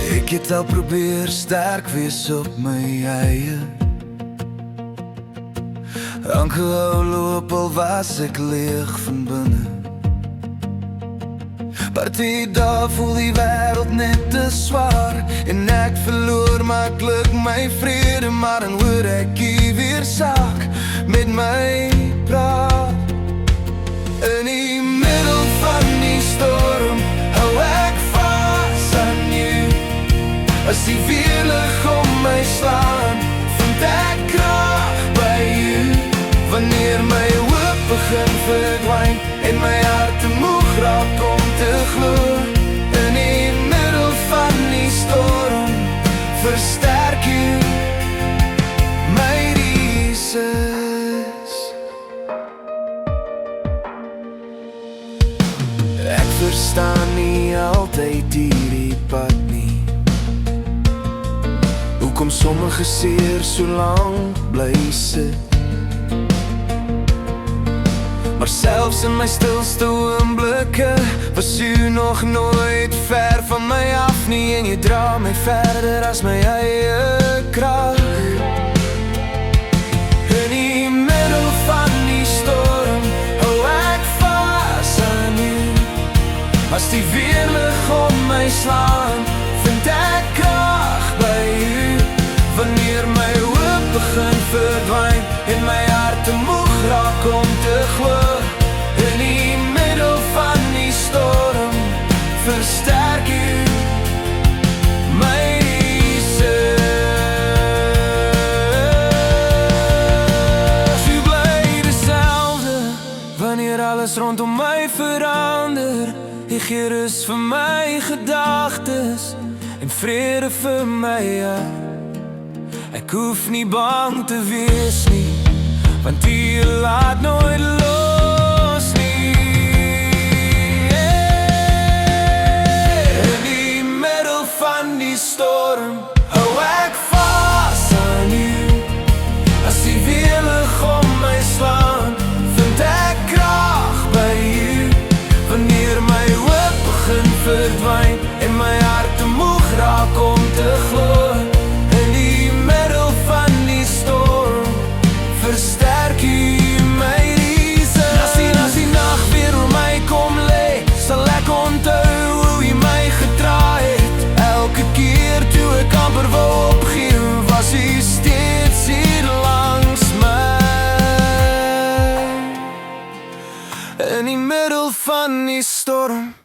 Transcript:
Ek het al probeer sterk wees op my eie, aangehou loop al was ek leeg van binne. Party dae voel die wêreld net te swaar, en ek verloor maklik my vrede, maar dan hoor ek hier weer saak met my praat. In die middel van die storm hou ek vas aan jou. As die weerlig om my slaan, vind ek krag by jou. Wanneer my hoop begin verdwyn en my hart te moeg raak om te glo, in die middel van die storm versterk jy my Jesus. Ek verstaan nie altyd hierdie pad nie, hoekom sommige seer so lang bly sit. Maar selfs in my stilste oomblikke was jy nog nooit ver van my af nie, en jy dra my verder as my eie krag. In die middel van die storm hou ek vas aan jou. As die weerlig om my slaan, vind ek krag by jou. Wanneer my hoop begin verdwyn en my hart te moeg raak om te glo, in die middel van die storm versterk jy my Jesus. Jy bly dezelfde wanneer alles rondom my verander. Jy gee rus vir my gedagtes en vrede vir my hart. Ek hoef nie bang te wees nie, want jy laat nooit los nie. In die middel van die storm hou ek vas aan jou. As die weerlig om my slaan, vind ek krag by jou. Wanneer my hoop begin verdwyn en my hart te moeg raak om te glo, versterk jy my Jesus. As die nacht weer oor my kom lê, sal ek onthou hoe jy my gedra het. Elke keer toe ek amper wou opgee, was jy steeds hier langs my. In die middel van die storm